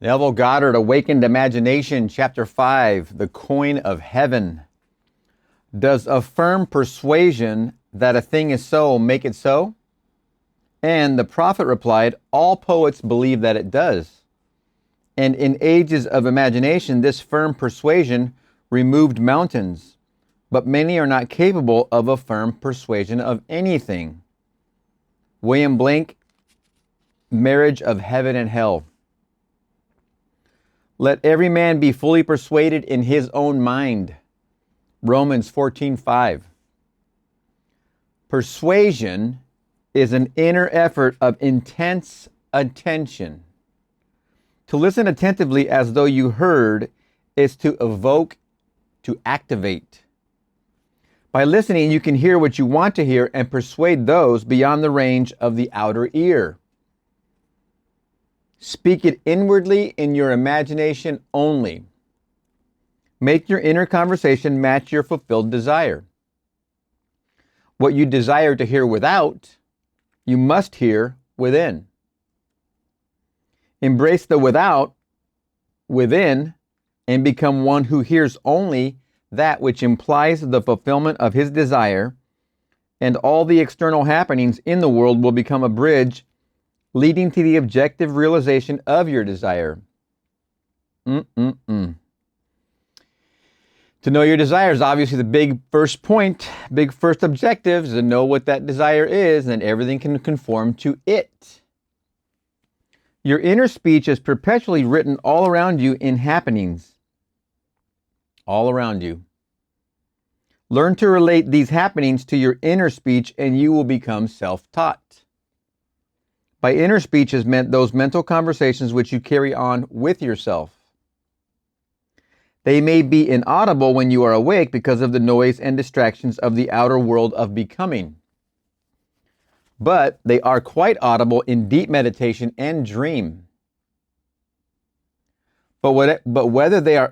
Neville Goddard, Awakened Imagination, Chapter 5, The Coin of Heaven. Does a firm persuasion that a thing is so make it so? And the prophet replied, all poets believe that it does. And in ages of imagination, this firm persuasion removed mountains, but many are not capable of a firm persuasion of anything. William Blake, Marriage of Heaven and Hell. Let every man be fully persuaded in his own mind. Romans 14:5. Persuasion is an inner effort of intense attention. To listen attentively as though you heard is to evoke, to activate. By listening, you can hear what you want to hear and persuade those beyond the range of the outer ear. Speak it inwardly in your imagination only. Make your inner conversation match your fulfilled desire. What you desire to hear without, you must hear within. Embrace the without within and become one who hears only that which implies the fulfillment of his desire, and all the external happenings in the world will become a bridge leading to the objective realization of your desire. To know your desire is obviously the big first point, big first objective is to know what that desire is, and then everything can conform to it. Your inner speech is perpetually written all around you in happenings. All around you. Learn to relate these happenings to your inner speech and you will become self-taught. By inner speech is meant those mental conversations which you carry on with yourself. They may be inaudible when you are awake because of the noise and distractions of the outer world of becoming. But they are quite audible in deep meditation and dream. But whether they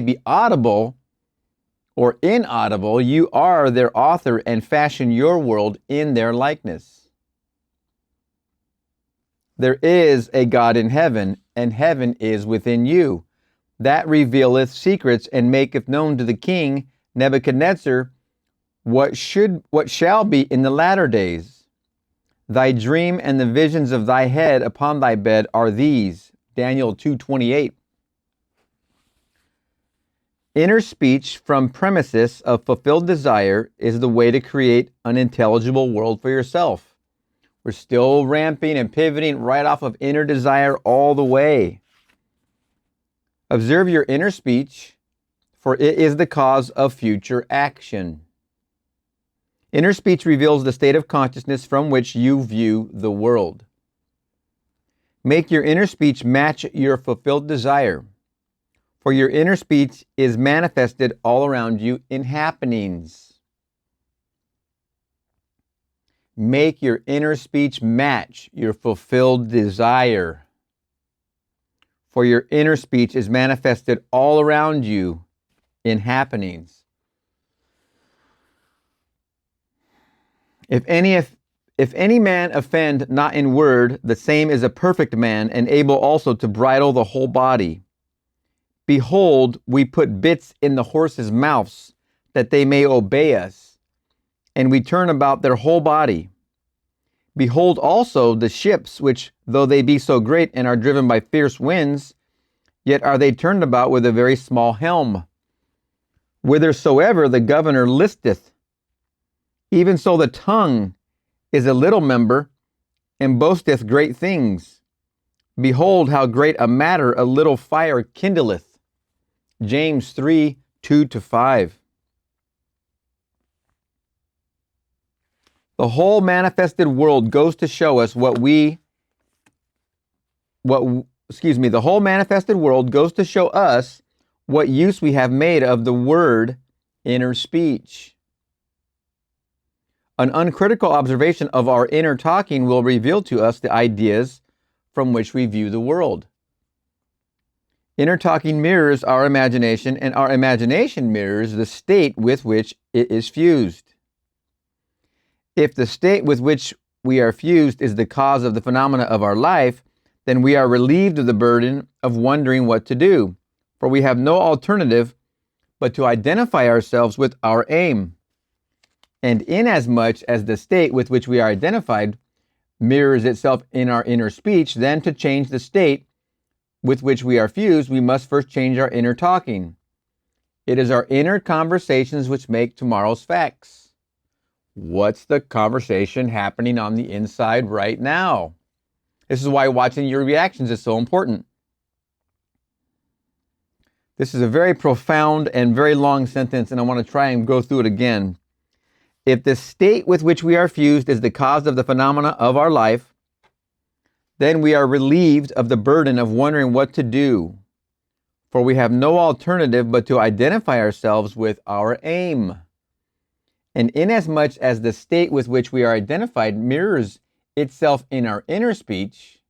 be audible or inaudible, you are their author and fashion your world in their likeness. There is a God in heaven, and heaven is within you. That revealeth secrets, and maketh known to the king Nebuchadnezzar what shall be in the latter days. Thy dream and the visions of thy head upon thy bed are these. Daniel 2:28. Inner speech from premises of fulfilled desire is the way to create an intelligible world for yourself. We're still ramping and pivoting right off of inner desire all the way. Observe your inner speech, for it is the cause of future action. Inner speech reveals the state of consciousness from which you view the world. Make your inner speech match your fulfilled desire, for your inner speech is manifested all around you in happenings. Make your inner speech match your fulfilled desire, for your inner speech is manifested all around you in happenings. If any man offend not in word, the same is a perfect man, and able also to bridle the whole body. Behold, we put bits in the horses' mouths, that they may obey us, and we turn about their whole body. Behold also the ships, which, though they be so great and are driven by fierce winds, yet are they turned about with a very small helm, whithersoever the governor listeth. Even so the tongue is a little member, and boasteth great things. Behold, how great a matter a little fire kindleth. James 3:2-5. The whole manifested world goes to show us the whole manifested world goes to show us what use we have made of the word inner speech. An uncritical observation of our inner talking will reveal to us the ideas from which we view the world. Inner talking mirrors our imagination, and our imagination mirrors the state with which it is fused. If the state with which we are fused is the cause of the phenomena of our life, then we are relieved of the burden of wondering what to do, for we have no alternative but to identify ourselves with our aim. And inasmuch as the state with which we are identified mirrors itself in our inner speech, then to change the state with which we are fused, we must first change our inner talking. It is our inner conversations which make tomorrow's facts. What's the conversation happening on the inside right now? This is why watching your reactions is so important. This is a very profound and very long sentence, and I want to try and go through it again. If the state with which we are fused is the cause of the phenomena of our life, then we are relieved of the burden of wondering what to do, for we have no alternative but to identify ourselves with our aim. And inasmuch as the state with which we are identified mirrors itself in our inner speech,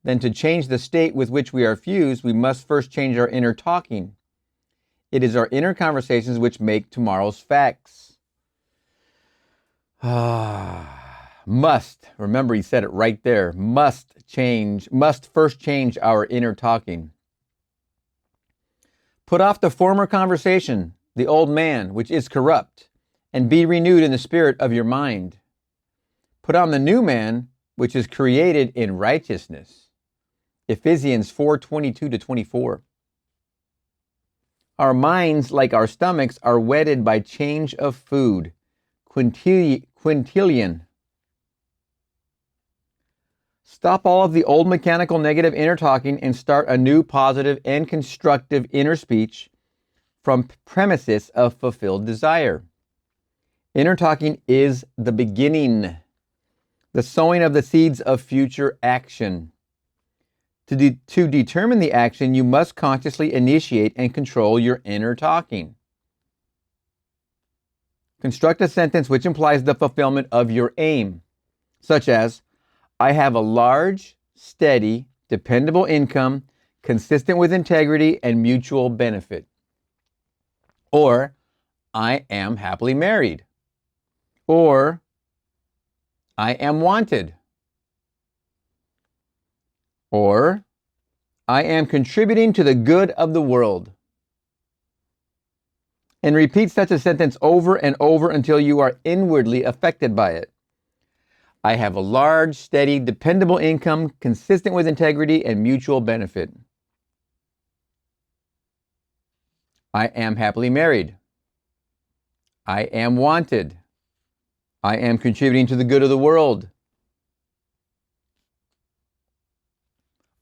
then to change the state with which we are fused, we must first change our inner talking. It is our inner conversations which make tomorrow's facts. Must. Remember, he said it right there. Must first change our inner talking. Put off the former conversation, the old man, which is corrupt, and be renewed in the spirit of your mind. Put on the new man, which is created in righteousness. Ephesians 4:22-24. Our minds, like our stomachs, are whetted by change of food. Quintilian. Stop all of the old mechanical negative inner talking and start a new positive and constructive inner speech from premises of fulfilled desire. Inner talking is the beginning, the sowing of the seeds of future action. To determine the action, you must consciously initiate and control your inner talking. Construct a sentence which implies the fulfillment of your aim, such as, I have a large, steady, dependable income, consistent with integrity and mutual benefit. Or, I am happily married. Or, I am wanted. Or, I am contributing to the good of the world. And repeat such a sentence over and over until you are inwardly affected by it. I have a large, steady, dependable income consistent with integrity and mutual benefit. I am happily married. I am wanted. I am contributing to the good of the world.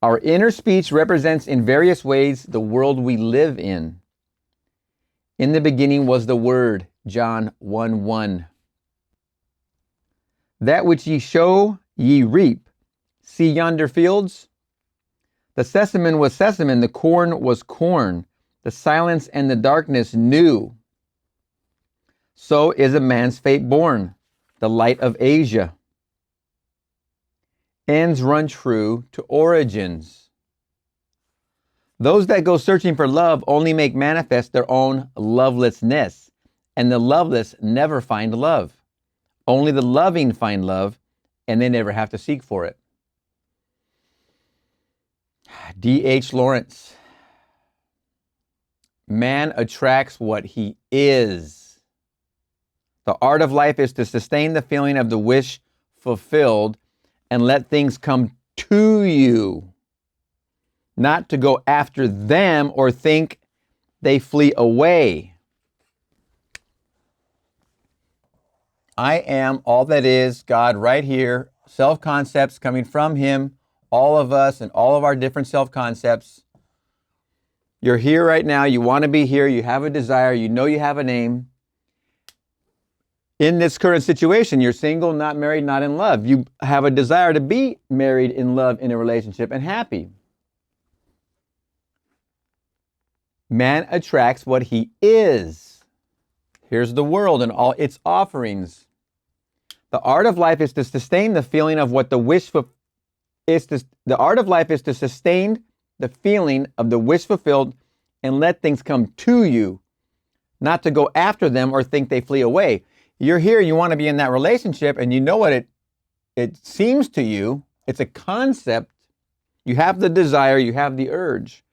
Our inner speech represents in various ways the world we live in. In the beginning was the Word, John 1:1. That which ye sow, ye reap. See yonder fields? The sesamum was sesamum, the corn was corn. The silence and the darkness knew. So is a man's fate born, the light of Asia. Ends run true to origins. Those that go searching for love only make manifest their own lovelessness, and the loveless never find love. Only the loving find love, and they never have to seek for it. D.H. Lawrence. Man attracts what he is. The art of life is to sustain the feeling of the wish fulfilled and let things come to you, not to go after them or think they flee away. I am all that is, God right here, self-concepts coming from Him, all of us and all of our different self-concepts. You're here right now, you want to be here, you have a desire, you know you have a name. In this current situation, you're single, not married, not in love. You have a desire to be married, in love, in a relationship, and happy. Man attracts what he is. Here's the world and all its offerings. The art of life is to sustain the feeling of what the wish for the art of life is to sustain the feeling of the wish fulfilled and let things come to you, not to go after them or think they flee away. You're here, you want to be in that relationship, and you know what it seems to you. It's a concept You have the desire, you have the urge.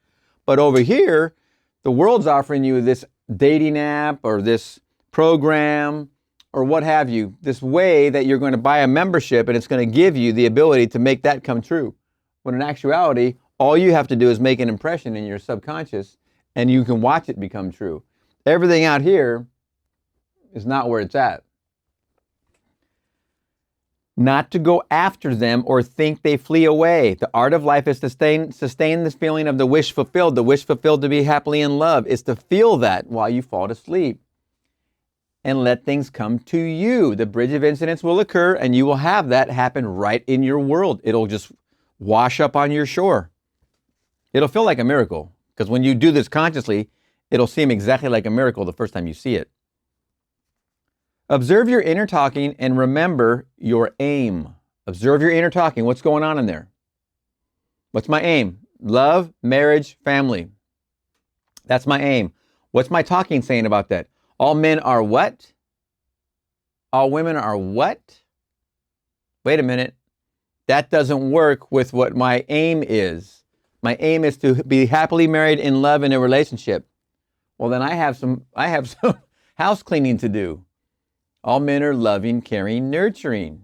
But over here, the world's offering you this dating app or this program or what have you, this way that you're going to buy a membership and it's going to give you the ability to make that come true. When in actuality, all you have to do is make an impression in your subconscious and you can watch it become true. Everything out here is not where it's at. Not to go after them or think they flee away. The art of life is to sustain this feeling of the wish fulfilled to be happily in love, is to feel that while you fall to sleep. And let things come to you. The bridge of incidents will occur and you will have that happen right in your world. It'll just wash up on your shore. It'll feel like a miracle because when you do this consciously, it'll seem exactly like a miracle the first time you see it. Observe your inner talking and remember your aim. Observe your inner talking. What's going on in there? What's my aim? Love, marriage, family. That's my aim. What's my talking saying about that? All men are what? All women are what? Wait a minute. That doesn't work with what my aim is. My aim is to be happily married in love in a relationship. Well, then I have some house cleaning to do. All men are loving, caring, nurturing.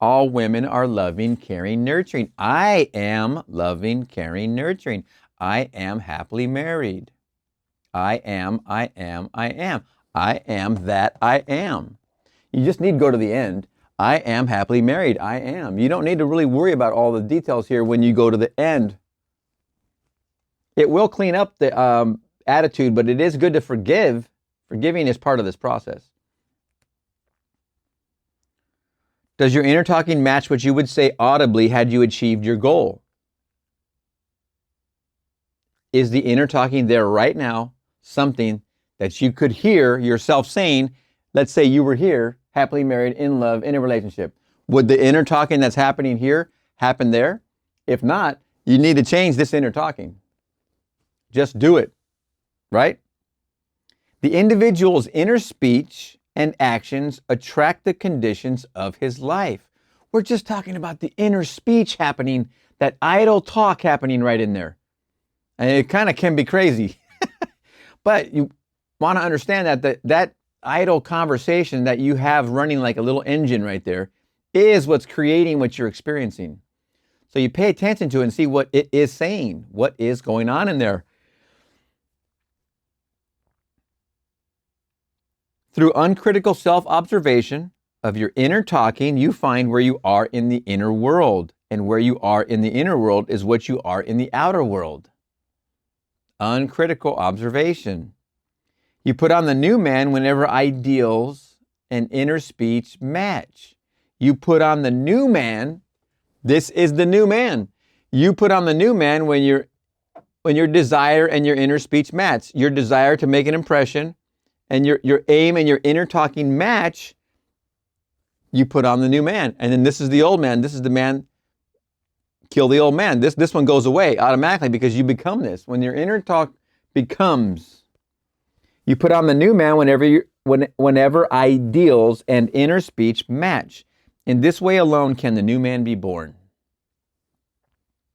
All women are loving, caring, nurturing. I am loving, caring, nurturing. I am happily married. I am that I am. You just need to go to the end. I am happily married. I am. You don't need to really worry about all the details here when you go to the end. It will clean up the attitude, but it is good to forgive. Forgiving is part of this process. Does your inner talking match what you would say audibly had you achieved your goal? Is the inner talking there right now something that you could hear yourself saying? Let's say you were here, happily married, in love, in a relationship. Would the inner talking that's happening here happen there? If not, you need to change this inner talking. Just do it, right? The individual's inner speech and actions attract the conditions of his life. We're just talking about the inner speech happening, that idle talk happening right in there. And it kind of can be crazy. But you want to understand that idle conversation that you have running like a little engine right there is what's creating what you're experiencing. So you pay attention to it and see what it is saying, what is going on in there. Through uncritical self-observation of your inner talking, you find where you are in the inner world. And where you are in the inner world is what you are in the outer world. Uncritical observation. You put on the new man whenever ideals and inner speech match. You put on the new man. This is the new man. You put on the new man when your desire and your inner speech match. Your desire to make an impression and your aim and your inner talking match, you put on the new man. And then this is the old man. This is the man. Kill the old man. This one goes away automatically because you become this. When your inner talk becomes, you put on the new man whenever ideals and inner speech match. In this way alone can the new man be born.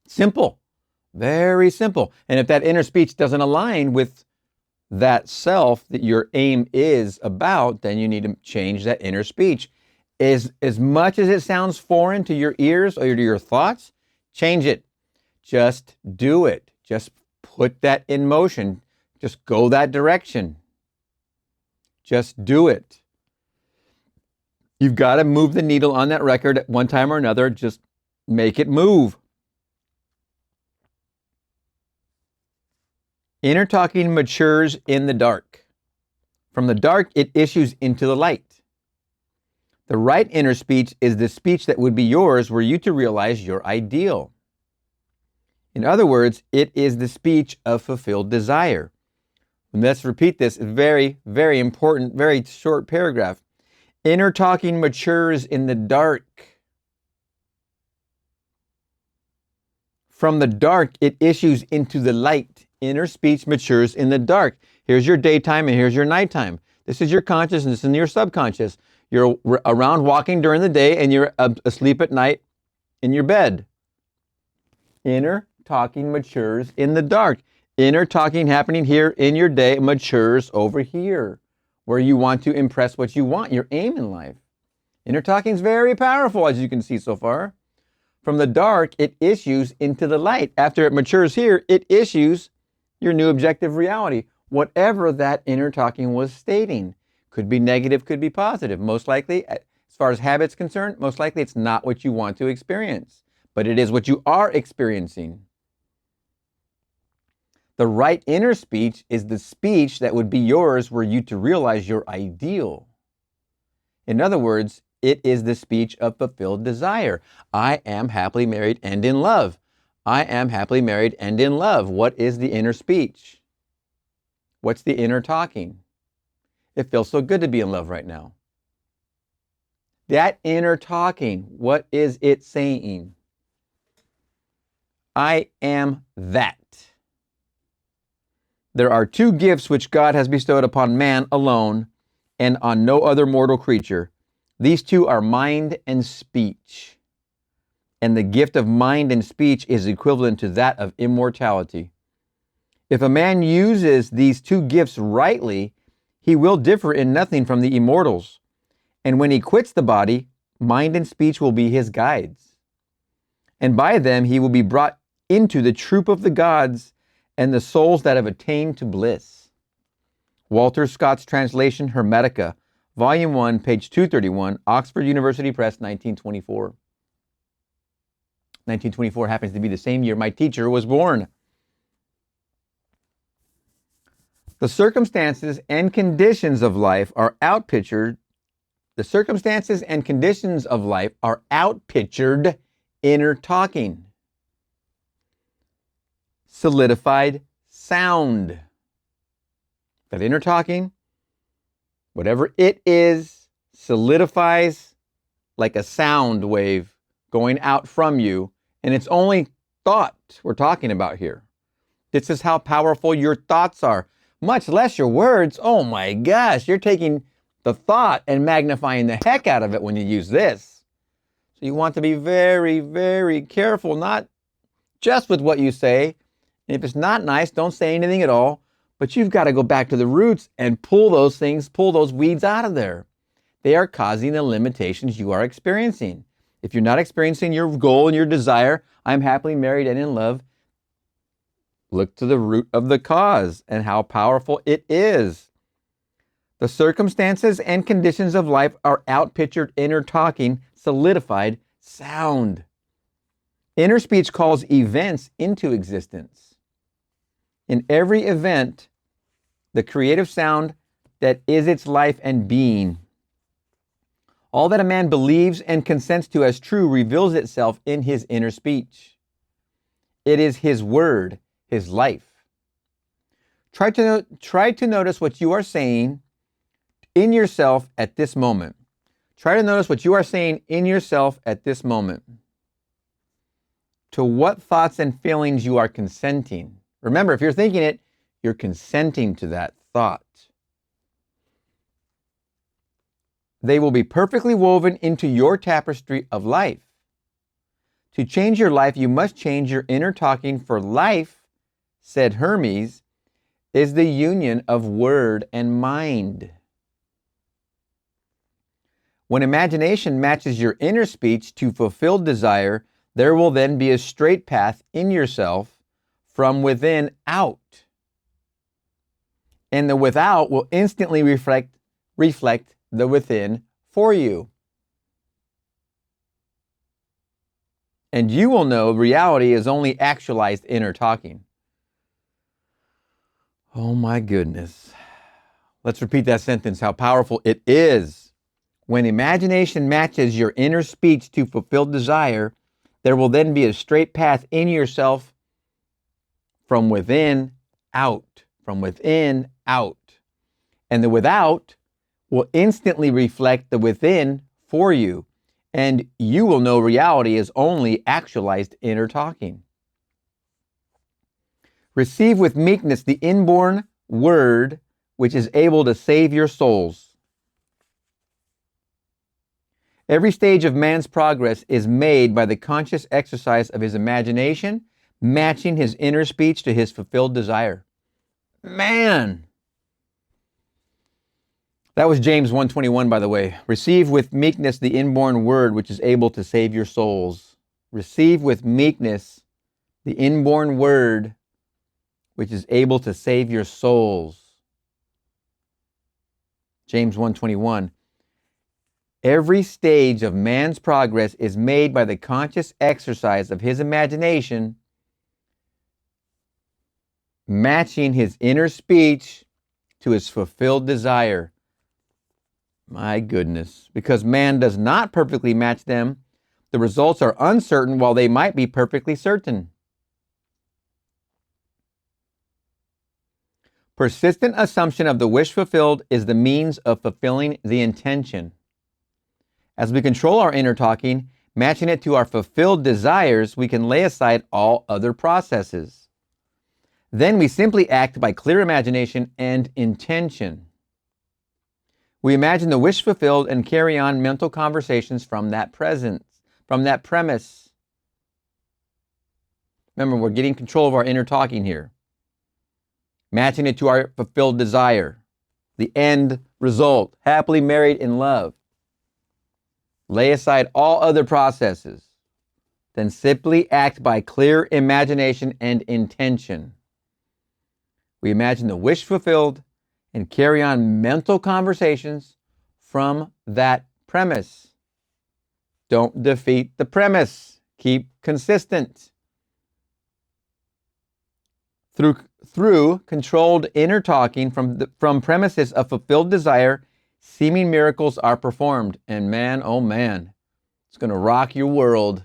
Simple. Very simple. And if that inner speech doesn't align with that self that your aim is about, then you need to change that inner speech. As much as it sounds foreign to your ears or to your thoughts, change it. Just do it. Just put that in motion. Just go that direction. Just do it. You've got to move the needle on that record at one time or another. Just make it move. Inner talking matures in the dark. From the dark, it issues into the light. The right inner speech is the speech that would be yours were you to realize your ideal. In other words, it is the speech of fulfilled desire. And let's repeat this very, very important, very short paragraph. Inner talking matures in the dark. From the dark, it issues into the light. Inner speech matures in the dark. Here's your daytime and here's your nighttime. This is your consciousness and your subconscious. You're around walking during the day and you're asleep at night in your bed. Inner talking matures in the dark. Inner talking happening here in your day matures over here, where you want to impress what you want, your aim in life. Inner talking is very powerful, as you can see so far. From the dark, it issues into the light. After it matures here, it issues your new objective reality, whatever that inner talking was stating. Could be negative, could be positive. Most likely, as far as habits concerned, most likely it's not what you want to experience, but it is what you are experiencing. The right inner speech is the speech that would be yours were you to realize your ideal. In other words, it is the speech of fulfilled desire. I am happily married and in love. I am happily married and in love. What is the inner speech? What's the inner talking? It feels so good to be in love right now. That inner talking, what is it saying? I am that. There are two gifts which God has bestowed upon man alone and on no other mortal creature. These two are mind and speech. And the gift of mind and speech is equivalent to that of immortality. If a man uses these two gifts rightly, he will differ in nothing from the immortals. And when he quits the body, mind and speech will be his guides. And by them he will be brought into the troop of the gods and the souls that have attained to bliss. Walter Scott's translation, Hermetica, Volume 1, page 231, Oxford University Press, 1924. 1924 happens to be the same year my teacher was born. The circumstances and conditions of life are outpictured. The circumstances and conditions of life are outpictured inner talking. Solidified sound. That inner talking, whatever it is, solidifies like a sound wave going out from you, and it's only thought we're talking about here. This is how powerful your thoughts are, much less your words. Oh my gosh, you're taking the thought and magnifying the heck out of it when you use this. So you want to be very, very careful, not just with what you say. And if it's not nice, don't say anything at all. But you've got to go back to the roots and pull those things, pull those weeds out of there. They are causing the limitations you are experiencing. If you're not experiencing your goal and your desire, I'm happily married and in love, look to the root of the cause and how powerful it is. The circumstances and conditions of life are outpictured inner talking, solidified sound. Inner speech calls events into existence. In every event, the creative sound that is its life and being. All that a man believes and consents to as true reveals itself in his inner speech. It is his word, his life. Try to notice what you are saying in yourself at this moment. Try to notice what you are saying in yourself at this moment. To what thoughts and feelings you are consenting. Remember, if you're thinking it, you're consenting to that thought. They will be perfectly woven into your tapestry of life. To change your life, you must change your inner talking, for life, said Hermes, is the union of word and mind. When imagination matches your inner speech to fulfilled desire, there will then be a straight path in yourself from within out. And the without will instantly reflect the within for you. And you will know reality is only actualized inner talking. Oh my goodness. Let's repeat that sentence, how powerful it is. When imagination matches your inner speech to fulfilled desire, there will then be a straight path in yourself from within out. From within out. And the without will instantly reflect the within for you. And you will know reality is only actualized inner talking. Receive with meekness the inborn word which is able to save your souls. Every stage of man's progress is made by the conscious exercise of his imagination matching his inner speech to his fulfilled desire. Man! That was James 1:21, by the way. Receive with meekness the inborn word which is able to save your souls. Receive with meekness the inborn word which is able to save your souls. James 1:21. Every stage of man's progress is made by the conscious exercise of his imagination, matching his inner speech to his fulfilled desire. My goodness. Because man does not perfectly match them, the results are uncertain while they might be perfectly certain. Persistent assumption of the wish fulfilled is the means of fulfilling the intention. As we control our inner talking, matching it to our fulfilled desires, we can lay aside all other processes. Then we simply act by clear imagination and intention. We imagine the wish fulfilled and carry on mental conversations from that premise. Remember, we're getting control of our inner talking here. Matching it to our fulfilled desire. The end result, happily married in love. Lay aside all other processes. Then simply act by clear imagination and intention. We imagine the wish fulfilled and carry on mental conversations from that premise. Don't defeat the premise. Keep consistent. Through controlled inner talking from premises of fulfilled desire, seeming miracles are performed. And man, oh man, it's going to rock your world.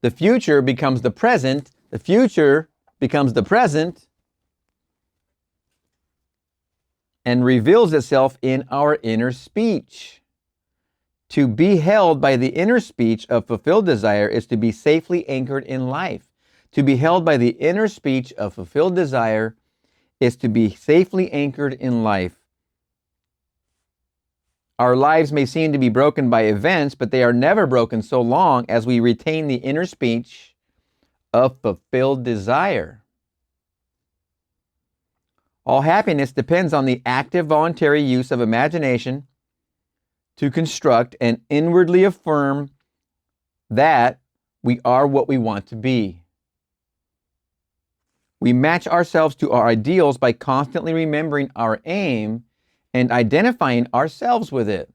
The future becomes the present. The future becomes the present and reveals itself in our inner speech. To be held by the inner speech of fulfilled desire is to be safely anchored in life. To be held by the inner speech of fulfilled desire is to be safely anchored in life. Our lives may seem to be broken by events, but they are never broken so long as we retain the inner speech of fulfilled desire. All happiness depends on the active voluntary use of imagination to construct and inwardly affirm that we are what we want to be. We match ourselves to our ideals by constantly remembering our aim and identifying ourselves with it.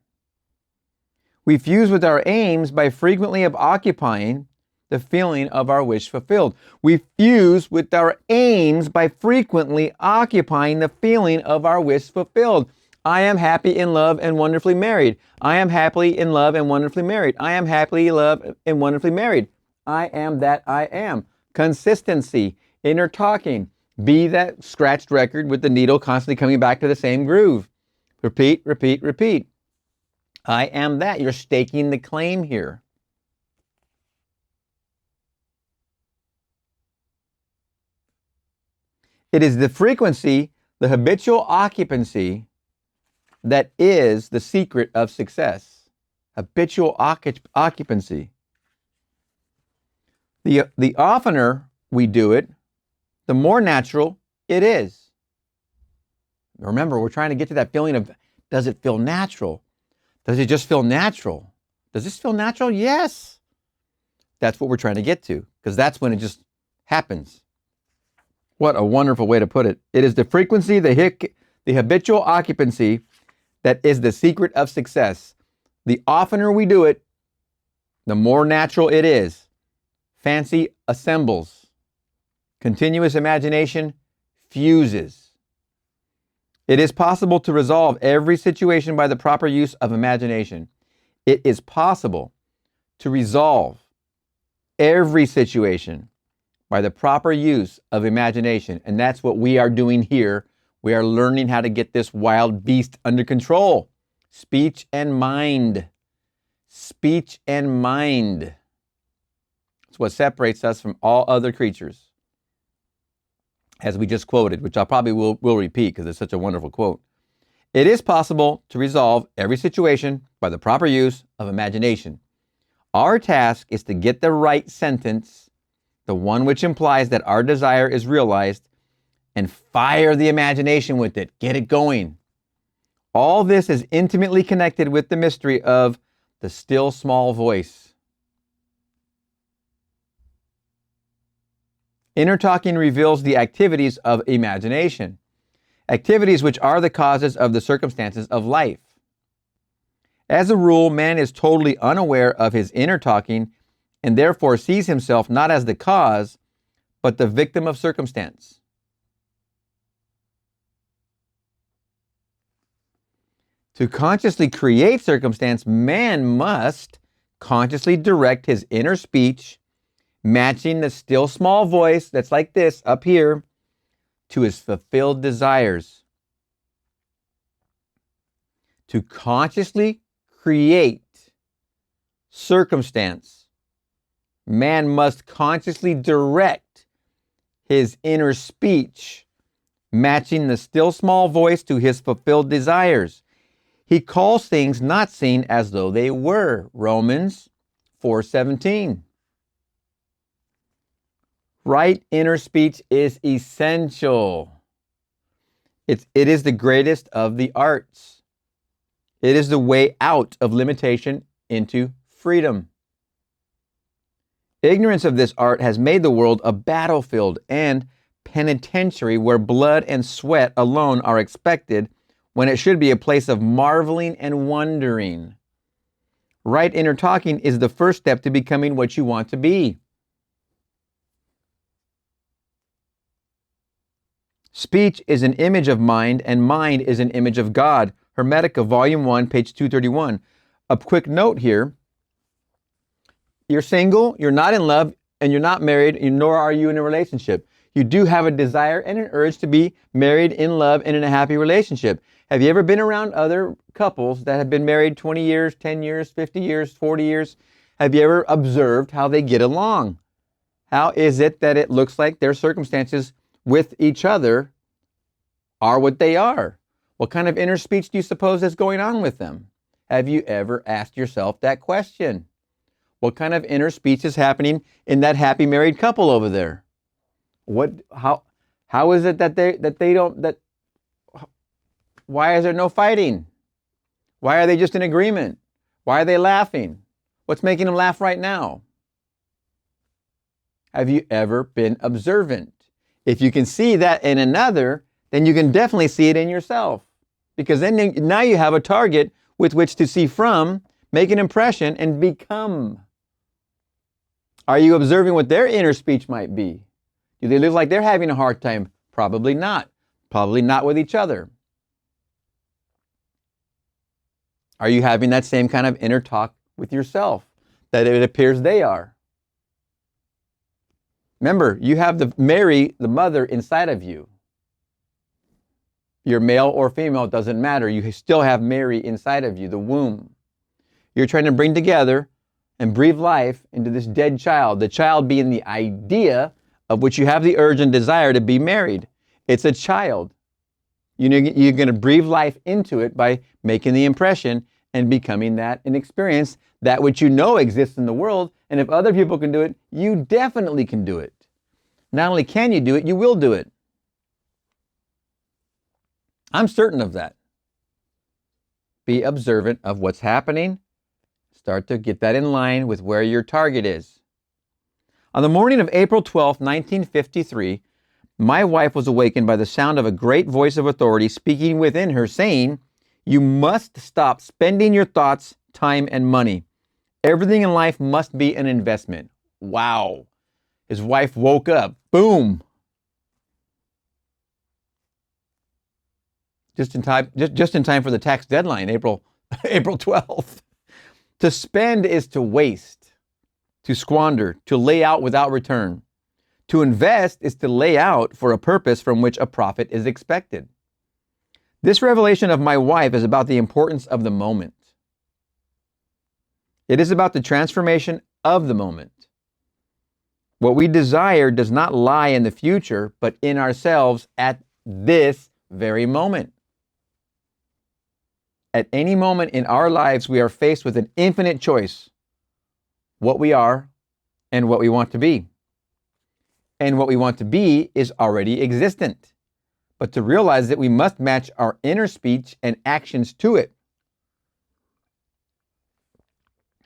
We fuse with our aims by frequently occupying the feeling of our wish fulfilled. We fuse with our aims by frequently occupying the feeling of our wish fulfilled. I am happy in love and wonderfully married. I am happily in love and wonderfully married. I am happily in love and wonderfully married. I am that I am. Consistency, inner talking. Be that scratched record with the needle constantly coming back to the same groove. Repeat, repeat, repeat. I am that. You're staking the claim here. It is the frequency, the habitual occupancy, that is the secret of success. Habitual occupancy. The oftener we do it, the more natural it is. Remember, we're trying to get to that feeling of, does it feel natural? Does it just feel natural? Does this feel natural? Yes. That's what we're trying to get to, because that's when it just happens. What a wonderful way to put it. It is the frequency, the habitual occupancy that is the secret of success. The oftener we do it, the more natural it is. Fancy assembles. Continuous imagination fuses. It is possible to resolve every situation by the proper use of imagination. It is possible to resolve every situation by the proper use of imagination. And that's what we are doing here. We are learning how to get this wild beast under control. Speech and mind. Speech and mind. It's what separates us from all other creatures. As we just quoted, which I probably will repeat because it's such a wonderful quote. It is possible to resolve every situation by the proper use of imagination. Our task is to get the right sentence the one which implies that our desire is realized, and fire the imagination with it. Get it going. All this is intimately connected with the mystery of the still small voice. Inner talking reveals the activities of imagination, activities which are the causes of the circumstances of life. As a rule, man is totally unaware of his inner talking and therefore sees himself not as the cause, but the victim of circumstance. To consciously create circumstance, man must consciously direct his inner speech, matching the still small voice that's like this up here, to his fulfilled desires. To consciously create circumstance, man must consciously direct his inner speech, matching the still small voice to his fulfilled desires. He calls things not seen as though they were. Romans 4:17. Right inner speech is essential. It is the greatest of the arts. It is the way out of limitation into freedom. Ignorance of this art has made the world a battlefield and penitentiary where blood and sweat alone are expected, when it should be a place of marveling and wondering. Right inner talking is the first step to becoming what you want to be. Speech is an image of mind, and mind is an image of God. Hermetica, Volume 1, page 231. A quick note here. You're single, you're not in love, and you're not married, nor are you in a relationship. You do have a desire and an urge to be married, in love, and in a happy relationship. Have you ever been around other couples that have been married 20 years, 10 years, 50 years, 40 years? Have you ever observed how they get along? How is it that it looks like their circumstances with each other are what they are? What kind of inner speech do you suppose is going on with them? Have you ever asked yourself that question? What kind of inner speech is happening in that happy married couple over there? How is it why is there no fighting? Why are they just in agreement? Why are they laughing? What's making them laugh right now? Have you ever been observant? If you can see that in another, then you can definitely see it in yourself. Because then now you have a target with which to see from, make an impression, and become. Are you observing what their inner speech might be? Do they look like they're having a hard time? Probably not. Probably not with each other. Are you having that same kind of inner talk with yourself that it appears they are? Remember, you have Mary, the mother, inside of you. You're male or female, it doesn't matter. You still have Mary inside of you, the womb. You're trying to bring together and breathe life into this dead child, the child being the idea of which you have the urge and desire to be married. It's a child. You're going to breathe life into it by making the impression and becoming that and experience that which you know exists in the world. And if other people can do it, you definitely can do it. Not only can you do it, you will do it. I'm certain of that. Be observant of what's happening. Start to get that in line with where your target is. On the morning of April 12, 1953, my wife was awakened by the sound of a great voice of authority speaking within her, saying, "You must stop spending your thoughts, time, and money. Everything in life must be an investment." Wow. His wife woke up. Boom. Just in time for the tax deadline, April 12th. To spend is to waste, to squander, to lay out without return. To invest is to lay out for a purpose from which a profit is expected. This revelation of my wife is about the importance of the moment. It is about the transformation of the moment. What we desire does not lie in the future, but in ourselves at this very moment. At any moment in our lives, we are faced with an infinite choice: what we are and what we want to be. and what we want to be is already existent. But to realize that we must match our inner speech and actions to it.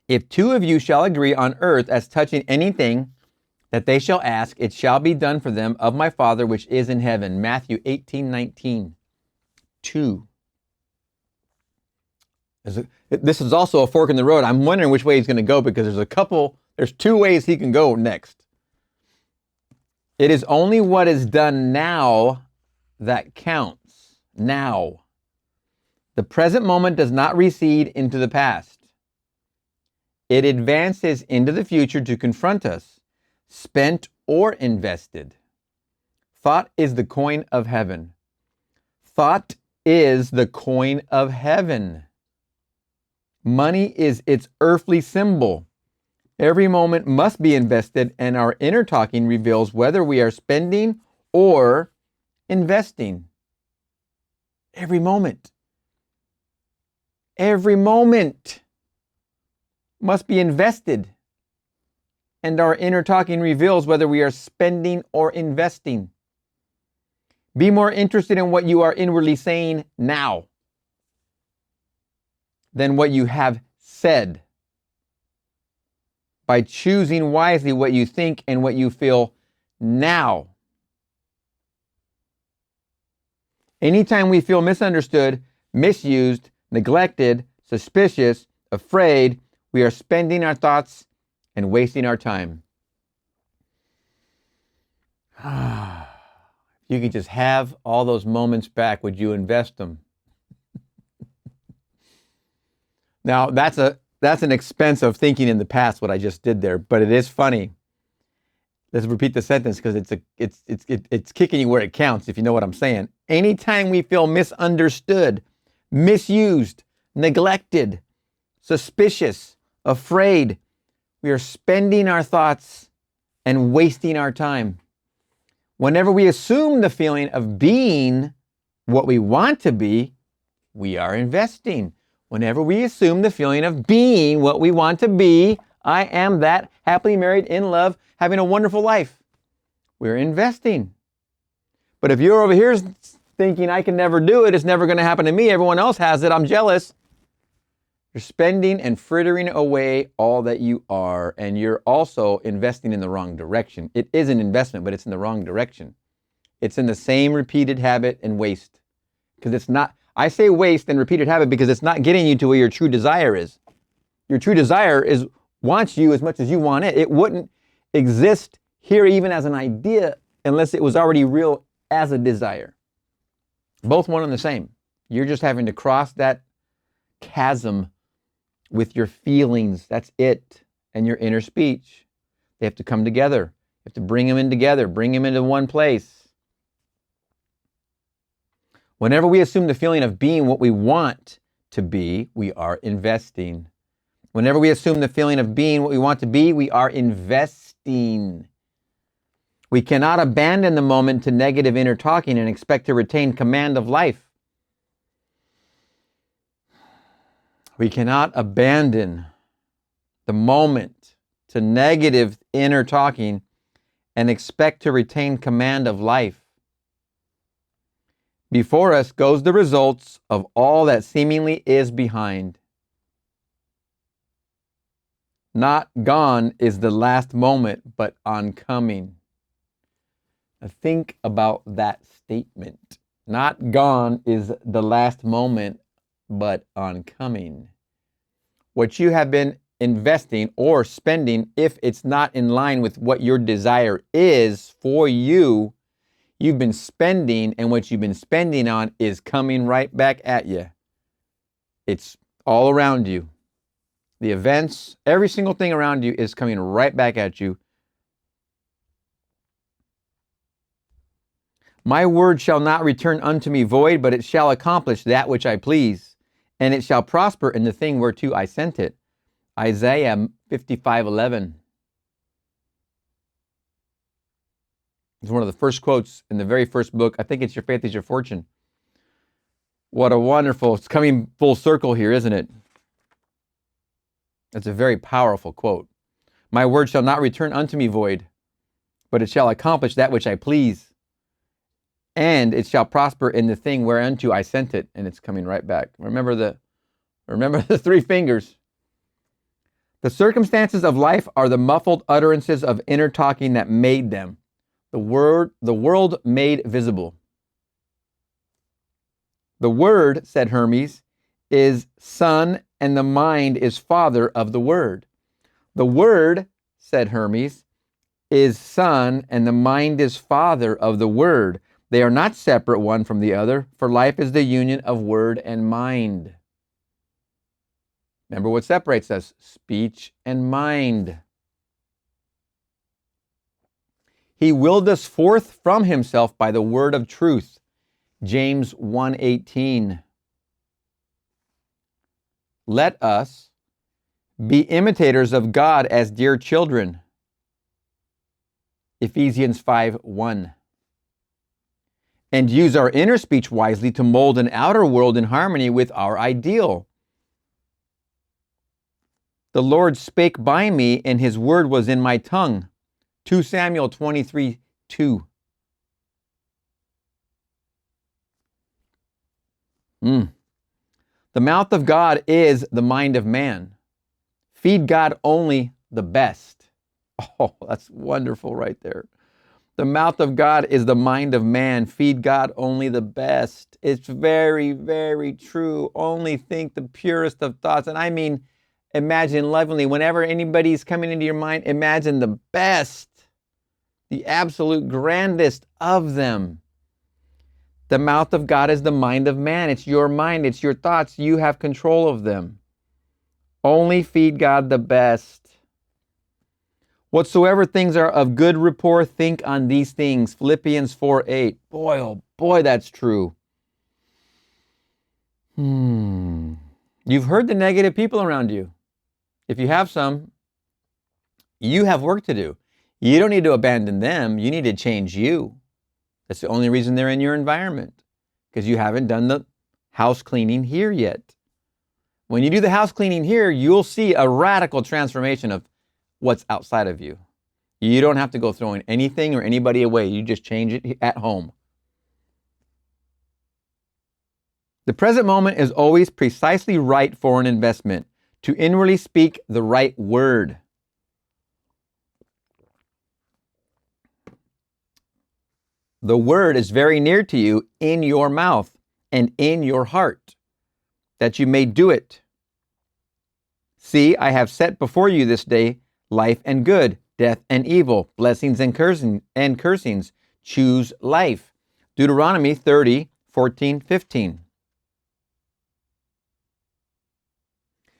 If two of you shall agree on earth as touching anything that they shall ask, it shall be done for them of my Father which is in heaven. Matthew 18:19. 2. This is also a fork in the road. I'm wondering which way he's going to go because there's two ways he can go next. It is only what is done now that counts. Now. The present moment does not recede into the past. It advances into the future to confront us, spent or invested. Thought is the coin of heaven. Thought is the coin of heaven. Money is its earthly symbol. Every moment must be invested, and our inner talking reveals whether we are spending or investing. Every moment. Every moment must be invested, and our inner talking reveals whether we are spending or investing. Be more interested in what you are inwardly saying now than what you have said. By choosing wisely what you think and what you feel now. Anytime we feel misunderstood, misused, neglected, suspicious, afraid, we are spending our thoughts and wasting our time. If you could just have all those moments back, would you invest them? Now, that's an expense of thinking in the past, what I just did there, but it is funny. Let's repeat the sentence because it's kicking you where it counts, if you know what I'm saying. Anytime we feel misunderstood, misused, neglected, suspicious, afraid, we are spending our thoughts and wasting our time. Whenever we assume the feeling of being what we want to be, we are investing. Whenever we assume the feeling of being what we want to be, I am that, happily married, in love, having a wonderful life, we're investing. But if you're over here thinking, I can never do it, it's never going to happen to me, everyone else has it, I'm jealous, you're spending and frittering away all that you are, and you're also investing in the wrong direction. It is an investment, but it's in the wrong direction. It's in the same repeated habit and waste. Because it's not, I say waste and repeated habit because it's not getting you to where your true desire is. Your true desire wants you as much as you want it. It wouldn't exist here even as an idea unless it was already real as a desire. Both one and the same. You're just having to cross that chasm with your feelings. That's it. And your inner speech. They have to come together. You have to bring them in together. Bring them into one place. Whenever we assume the feeling of being what we want to be, we are investing. Whenever we assume the feeling of being what we want to be, we are investing. We cannot abandon the moment to negative inner talking and expect to retain command of life. We cannot abandon the moment to negative inner talking and expect to retain command of life. Before us goes the results of all that seemingly is behind. Not gone is the last moment, but oncoming. Now think about that statement. Not gone is the last moment, but oncoming. What you have been investing or spending, if it's not in line with what your desire is for you, you've been spending, and what you've been spending on is coming right back at you. It's all around you. The events, every single thing around you is coming right back at you. My word shall not return unto me void, but it shall accomplish that which I please, and it shall prosper in the thing whereto I sent it. Isaiah 55:11. It's one of the first quotes in the very first book. I think it's Your Faith is Your Fortune. What a wonderful, it's coming full circle here, isn't it? It's a very powerful quote. My word shall not return unto me void, but it shall accomplish that which I please. And it shall prosper in the thing whereunto I sent it. And it's coming right back. Remember the three fingers. The circumstances of life are the muffled utterances of inner talking that made them. The world made visible. The Word, said Hermes, is Son, and the mind is Father of the Word. The Word, said Hermes, is Son, and the mind is Father of the Word. They are not separate one from the other, for life is the union of word and mind. Remember what separates us? Speech and mind. He willed us forth from himself by the word of truth. James 1:18. Let us be imitators of God as dear children. Ephesians 5:1. And use our inner speech wisely to mold an outer world in harmony with our ideal. The Lord spake by me, and his word was in my tongue. 2 Samuel 23:2. The mouth of God is the mind of man. Feed God only the best. Oh, that's wonderful right there. The mouth of God is the mind of man. Feed God only the best. It's very, very true. Only think the purest of thoughts. And I mean, imagine lovingly. Whenever anybody's coming into your mind, imagine the best, the absolute grandest of them. The mouth of God is the mind of man. It's your mind. It's your thoughts. You have control of them. Only feed God the best. Whatsoever things are of good rapport, think on these things. Philippians 4:8. Boy, oh boy, that's true. You've heard the negative people around you. If you have some, you have work to do. You don't need to abandon them. You need to change you. That's the only reason they're in your environment, because you haven't done the house cleaning here yet. When you do the house cleaning here, you'll see a radical transformation of what's outside of you. You don't have to go throwing anything or anybody away. You just change it at home. The present moment is always precisely right for an investment, to inwardly speak the right word. The word is very near to you, in your mouth and in your heart, that you may do it. See, I have set before you this day life and good, death and evil, blessings and cursings. Choose life. Deuteronomy 30:14-15.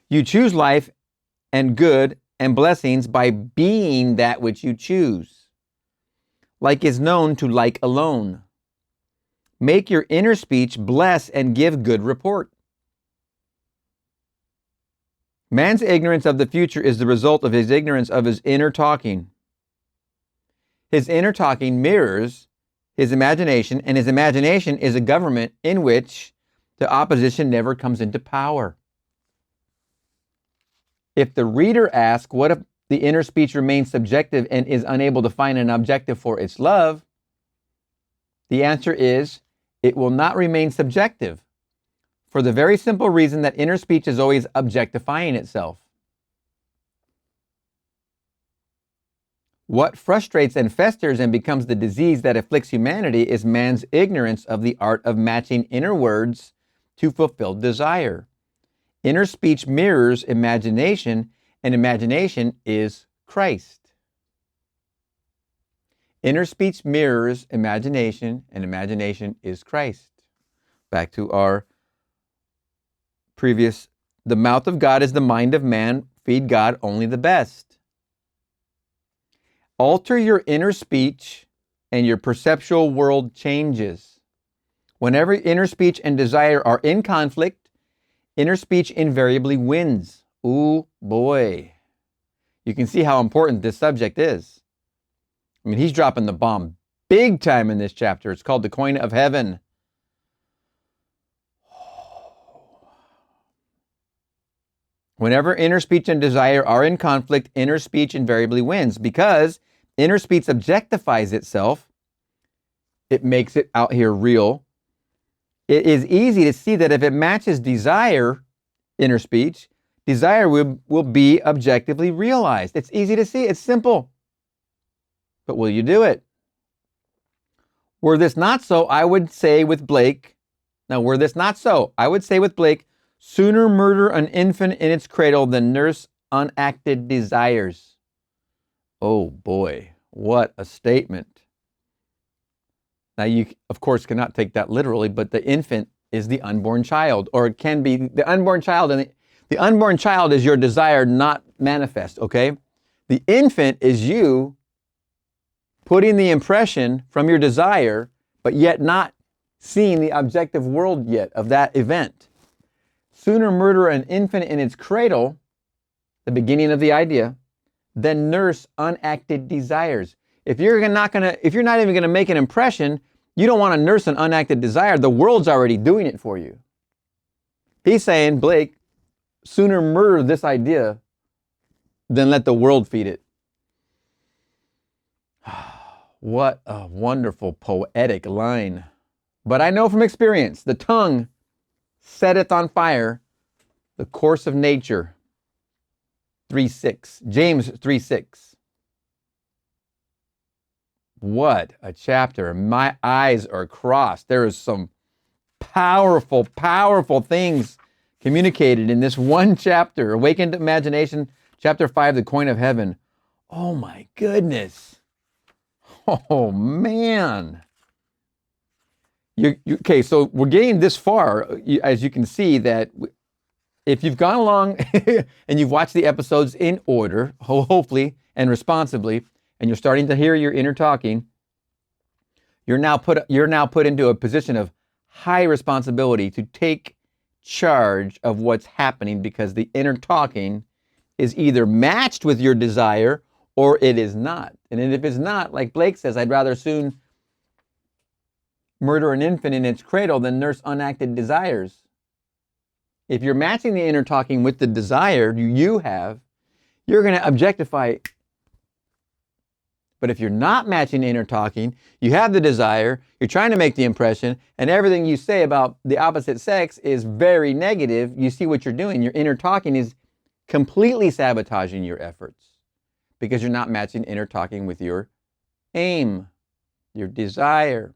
You choose life and good and blessings by being that which you choose. Like is known to like alone. Make your inner speech bless and give good report. Man's ignorance of the future is the result of his ignorance of his inner talking. His inner talking mirrors his imagination, and his imagination is a government in which the opposition never comes into power. If the reader asks, what if the inner speech remains subjective and is unable to find an objective for its love? The answer is, it will not remain subjective, for the very simple reason that inner speech is always objectifying itself. What frustrates and festers and becomes the disease that afflicts humanity is man's ignorance of the art of matching inner words to fulfilled desire. Inner speech mirrors imagination, and imagination is Christ. Inner speech mirrors imagination, and imagination is Christ. Back to our previous, the mouth of God is the mind of man. Feed God only the best. Alter your inner speech and your perceptual world changes. Whenever inner speech and desire are in conflict, inner speech invariably wins. Ooh, boy. You can see how important this subject is. I mean, he's dropping the bomb big time in this chapter. It's called the coin of heaven. Whenever inner speech and desire are in conflict, inner speech invariably wins, because Inner speech objectifies itself. It makes it out here real. It is easy to see that if it matches desire, inner speech, desire will be objectively realized. It's easy to see. It's simple. But will you do it? Were this not so, I would say with Blake, were this not so, I would say with Blake, sooner murder an infant in its cradle than nurse unacted desires. Oh boy, what a statement. Now you, of course, cannot take that literally, but the infant is the unborn child, or it can be the unborn child, and the unborn child is your desire not manifest, okay? The infant is you putting the impression from your desire, but yet not seeing the objective world yet of that event. Sooner murder an infant in its cradle, the beginning of the idea, than nurse unacted desires. If you're not even gonna make an impression, you don't want to nurse an unacted desire. The world's already doing it for you. He's saying, Blake, sooner murder this idea than let the world feed it. What a wonderful poetic line. But I know from experience, the tongue setteth on fire the course of nature. 3:6. James 3:6. What a chapter. My eyes are crossed. There is some powerful, powerful things communicated in this one chapter. Awakened Imagination, chapter 5, The Coin of Heaven. Oh my goodness. Oh man. Okay, so we're getting this far, as you can see, that if you've gone along and you've watched the episodes in order, hopefully, and responsibly, and you're starting to hear your inner talking, you're now put into a position of high responsibility to take charge of what's happening, because the inner talking is either matched with your desire or it is not. And if it's not, like Blake says, I'd rather soon murder an infant in its cradle than nurse unacted desires. If you're matching the inner talking with the desire you have, you're going to objectify it. But if you're not matching inner talking, you have the desire, you're trying to make the impression, and everything you say about the opposite sex is very negative, you see what you're doing. Your inner talking is completely sabotaging your efforts because you're not matching inner talking with your aim, your desire.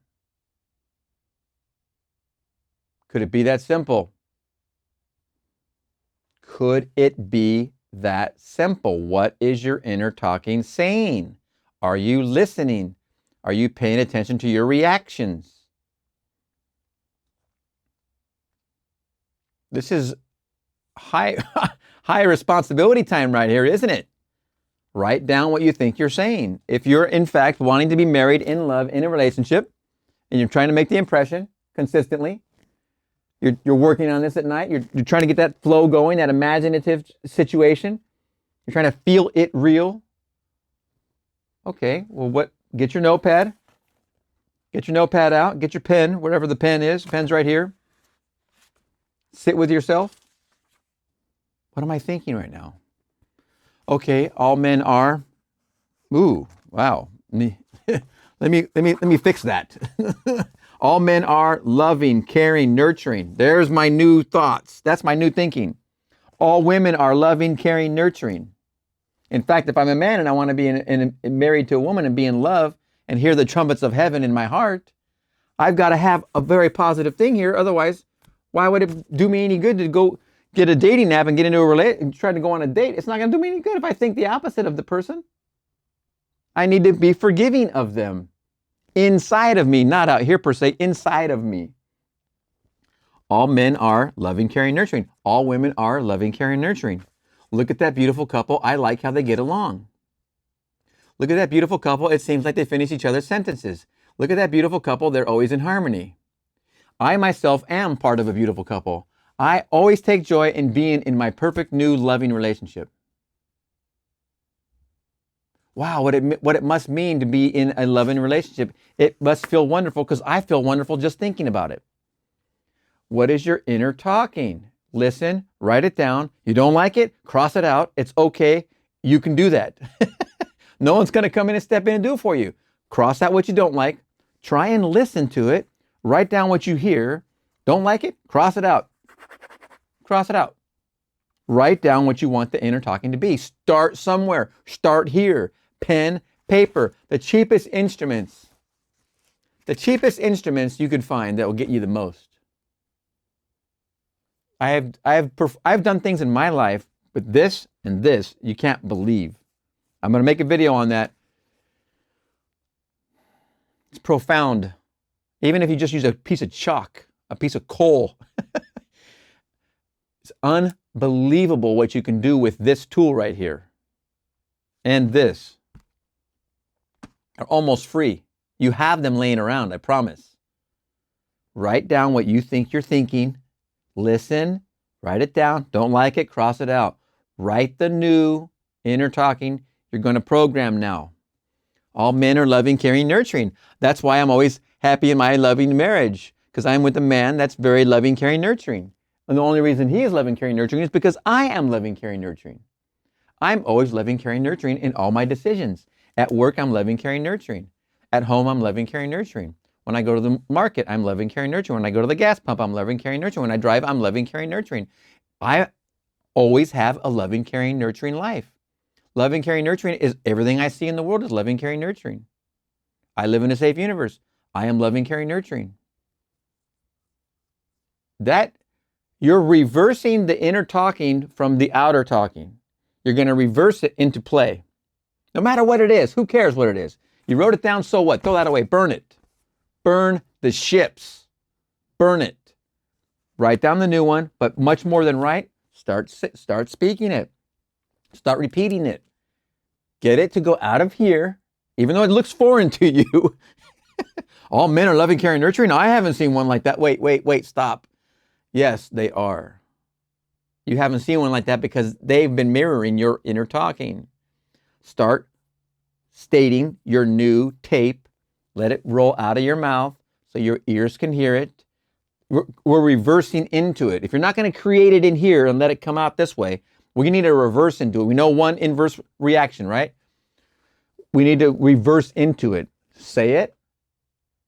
Could it be that simple? Could it be that simple? What is your inner talking saying? Are you listening? Are you paying attention to your reactions? This is high responsibility time right here, isn't it? Write down what you think you're saying. If you're, in fact, wanting to be married, in love, in a relationship, and you're trying to make the impression consistently, you're working on this at night, you're trying to get that flow going, that imaginative situation, you're trying to feel it real. Okay, well, get your notepad. Get your notepad out. Get your pen, whatever the pen is. Pen's right here. Sit with yourself. What am I thinking right now? Okay, all men are. Ooh, wow. Let me fix that. All men are loving, caring, nurturing. There's my new thoughts. That's my new thinking. All women are loving, caring, nurturing. In fact, if I'm a man and I want to be married to a woman and be in love and hear the trumpets of heaven in my heart, I've got to have a very positive thing here. Otherwise, why would it do me any good to go get a dating app and get into a relationship and try to go on a date? It's not going to do me any good if I think the opposite of the person. I need to be forgiving of them inside of me, not out here per se, inside of me. All men are loving, caring, nurturing. All women are loving, caring, nurturing. Look at that beautiful couple. I like how they get along. Look at that beautiful couple. It seems like they finish each other's sentences. Look at that beautiful couple. They're always in harmony. I myself am part of a beautiful couple. I always take joy in being in my perfect new loving relationship. Wow, what it must mean to be in a loving relationship. It must feel wonderful because I feel wonderful just thinking about it. What is your inner talking? Listen, write it down. You don't like it? Cross it out. It's okay. You can do that. No one's going to come in and step in and do it for you. Cross out what you don't like. Try and listen to it. Write down what you hear. Don't like it? Cross it out. Cross it out. Write down what you want the inner talking to be. Start somewhere. Start here. Pen, paper, the cheapest instruments. The cheapest instruments you can find that will get you the most. I've done things in my life with this and this you can't believe. I'm going to make a video on that. It's profound. Even if you just use a piece of chalk, a piece of coal. It's unbelievable what you can do with this tool right here. And this. They're almost free. You have them laying around, I promise. Write down what you think you're thinking. Listen, write it down. Don't like it, cross it out. Write the new inner talking you're going to program now. All men are loving, caring, nurturing. That's why I'm always happy in my loving marriage, because I'm with a man that's very loving, caring, nurturing. And the only reason he is loving, caring, nurturing is because I am loving, caring, nurturing. I'm always loving, caring, nurturing in all my decisions. At work, I'm loving, caring, nurturing. At home, I'm loving, caring, nurturing. When I go to the market, I'm loving, caring, nurturing. When I go to the gas pump, I'm loving, caring, nurturing. When I drive, I'm loving, caring, nurturing. I always have a loving, caring, nurturing life. Loving, caring, nurturing is everything I see in the world is loving, caring, nurturing. I live in a safe universe. I am loving, caring, nurturing. That you're reversing the inner talking from the outer talking. You're going to reverse it into play. No matter what it is, who cares what it is? You wrote it down, so what? Throw that away. Burn it. Burn the ships. Burn it. Write down the new one, but much more than write, start speaking it. Start repeating it. Get it to go out of here, even though it looks foreign to you. All men are loving, caring, nurturing. I haven't seen one like that. Wait, stop. Yes, they are. You haven't seen one like that because they've been mirroring your inner talking. Start stating your new tape. Let it roll out of your mouth so your ears can hear it. We're reversing into it. If you're not going to create it in here and let it come out this way, we need to reverse into it. We know one inverse reaction, right? We need to reverse into it. Say it,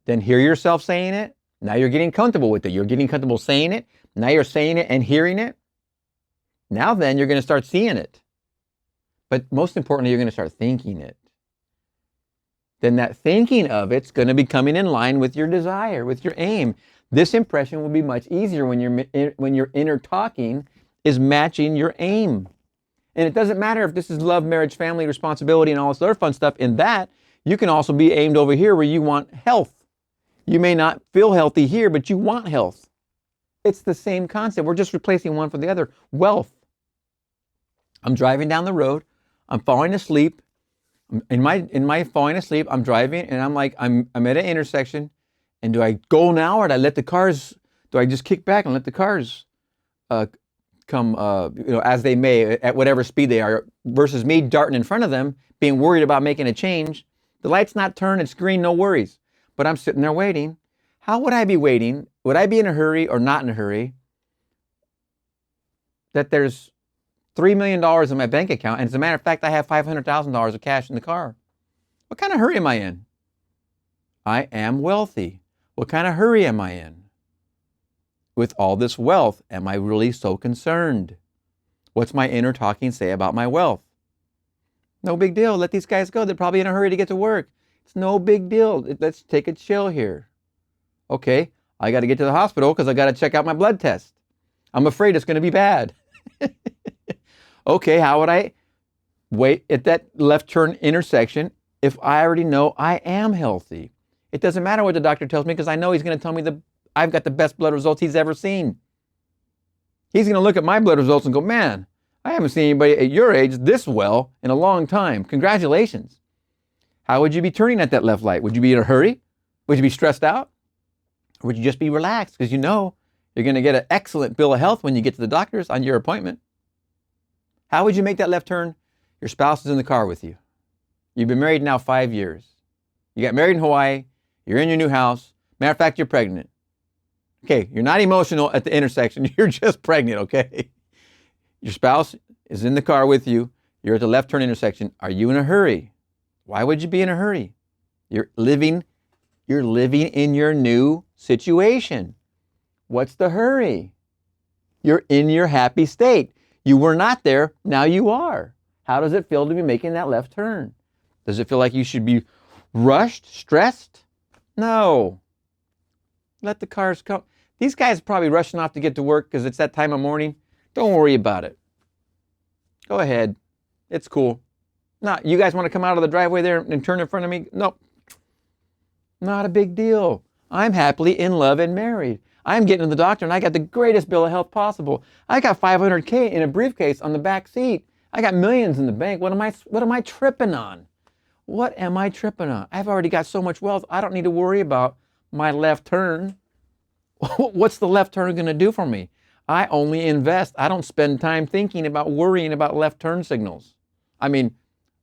then hear yourself saying it. Now you're getting comfortable with it. You're getting comfortable saying it. Now you're saying it and hearing it. Now then, you're going to start seeing it. But most importantly, you're going to start thinking it. Then that thinking of it's going to be coming in line with your desire, with your aim. This impression will be much easier when your inner talking is matching your aim. And it doesn't matter if this is love, marriage, family, responsibility, and all this other fun stuff. In that, you can also be aimed over here where you want health. You may not feel healthy here, but you want health. It's the same concept. We're just replacing one for the other. Wealth. I'm driving down the road. I'm falling asleep. In my falling asleep, I'm driving and I'm like, I'm at an intersection. And do I go now or do I let the cars, do I just kick back and let the cars come, as they may, at whatever speed they are, versus me darting in front of them, being worried about making a change. The light's not turned, it's green, no worries. But I'm sitting there waiting. How would I be waiting? Would I be in a hurry or not in a hurry? That there's $3 million in my bank account, and as a matter of fact, I have $500,000 of cash in the car. What kind of hurry am I in? I am wealthy. What kind of hurry am I in? With all this wealth, am I really so concerned? What's my inner talking say about my wealth? No big deal. Let these guys go. They're probably in a hurry to get to work. It's no big deal. Let's take a chill here. Okay, I got to get to the hospital because I got to check out my blood test. I'm afraid it's going to be bad. Okay, how would I wait at that left turn intersection if I already know I am healthy? It doesn't matter what the doctor tells me because I know he's going to tell me I've got the best blood results he's ever seen. He's going to look at my blood results and go, man, I haven't seen anybody at your age this well in a long time. Congratulations. How would you be turning at that left light? Would you be in a hurry? Would you be stressed out? Or would you just be relaxed because you know you're going to get an excellent bill of health when you get to the doctor's on your appointment? How would you make that left turn? Your spouse is in the car with you. You've been married now 5 years. You got married in Hawaii. You're in your new house. Matter of fact, you're pregnant. Okay, you're not emotional at the intersection. You're just pregnant, okay? Your spouse is in the car with you. You're at the left turn intersection. Are you in a hurry? Why would you be in a hurry? You're living in your new situation. What's the hurry? You're in your happy state. You were not there, now you are. How does it feel to be making that left turn? Does it feel like you should be rushed, stressed? No. Let the cars come. These guys are probably rushing off to get to work because it's that time of morning. Don't worry about it. Go ahead. It's cool. No, you guys want to come out of the driveway there and turn in front of me? No. Not a big deal. I'm happily in love and married. I'm getting to the doctor and I got the greatest bill of health possible. I got $500K in a briefcase on the back seat. I got millions in the bank. What am I tripping on? What am I tripping on? I've already got so much wealth. I don't need to worry about my left turn. What's the left turn going to do for me? I only invest. I don't spend time thinking about worrying about left turn signals. I mean,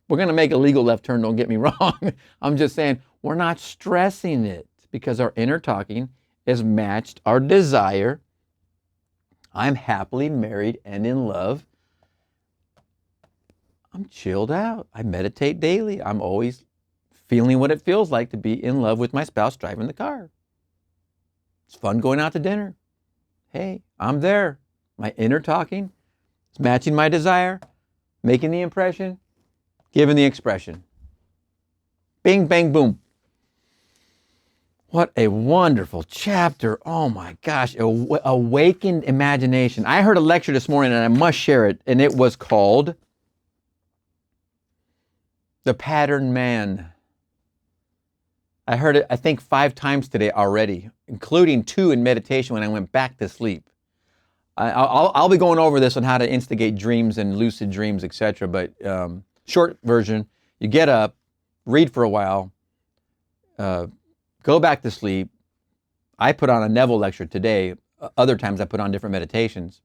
we're going to make a legal left turn, don't get me wrong. I'm just saying we're not stressing it because our inner talking has matched our desire. I'm happily married and in love. I'm chilled out. I meditate daily. I'm always feeling what it feels like to be in love with my spouse driving the car. It's fun going out to dinner. Hey, I'm there. My inner talking is matching my desire, making the impression, giving the expression. Bing, bang, boom. What a wonderful chapter. Oh my gosh, awakened imagination. I heard a lecture this morning and I must share it, and it was called The Pattern Man. I heard it, I think, 5 times today already, including 2 in meditation when I went back to sleep. I'll be going over this on how to instigate dreams and lucid dreams, etc. But short version, you get up, read for a while, go back to sleep. I put on a Neville lecture today. Other times I put on different meditations.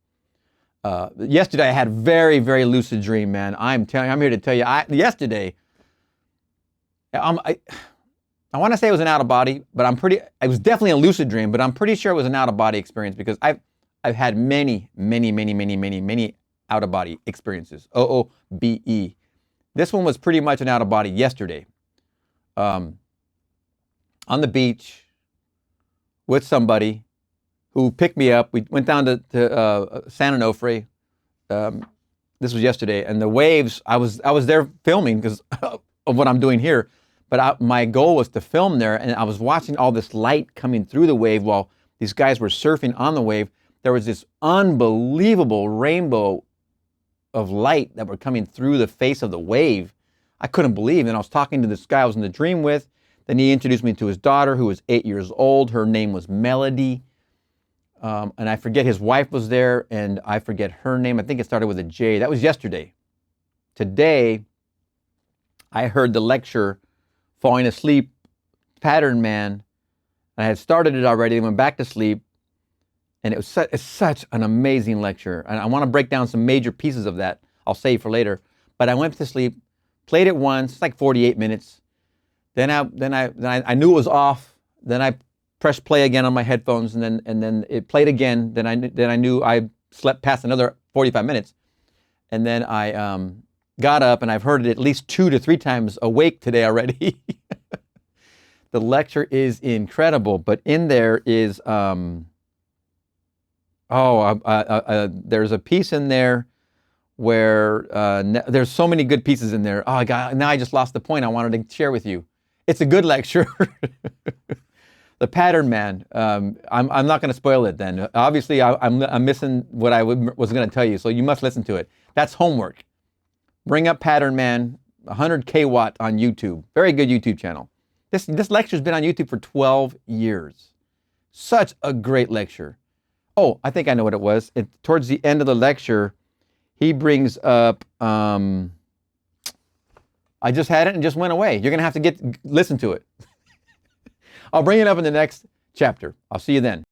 Yesterday I had a very, very lucid dream, man. I'm here to tell you, yesterday, I want to say it was an out of body, but it was definitely a lucid dream, but I'm pretty sure it was an out of body experience because I've had many out of body experiences. OOBE. This one was pretty much an out of body yesterday. On the beach with somebody who picked me up. We went down to San Onofre. This was yesterday, and the waves, I was there filming because of what I'm doing here. But my goal was to film there, and I was watching all this light coming through the wave while these guys were surfing on the wave. There was this unbelievable rainbow of light that were coming through the face of the wave. I couldn't believe it. And I was talking to this guy I was in the dream with. Then he introduced me to his daughter, who was 8 years old. Her name was Melody. And I forget his wife was there, and I forget her name. I think it started with a J. That was yesterday. Today, I heard the lecture, Falling Asleep, Pattern Man. I had started it already, went back to sleep, and it's such an amazing lecture. And I want to break down some major pieces of that. I'll save for later. But I went to sleep, played it once, it's like 48 minutes. Then I knew it was off. Then I pressed play again on my headphones, and then it played again. Then I knew I slept past another 45 minutes, and then I got up, and I've heard it at least 2 to 3 times awake today already. The lecture is incredible, but in there is there's a piece in there where there's so many good pieces in there. Oh God, now I just lost the point I wanted to share with you. It's a good lecture. The Pattern Man. I'm not going to spoil it then. Obviously, I'm missing what I was going to tell you, so you must listen to it. That's homework. Bring up Pattern Man, 100K watt on YouTube. Very good YouTube channel. This lecture's been on YouTube for 12 years. Such a great lecture. Oh, I think I know what it was. Towards the end of the lecture, he brings up, I just had it and just went away. You're going to have to listen to it. I'll bring it up in the next chapter. I'll see you then.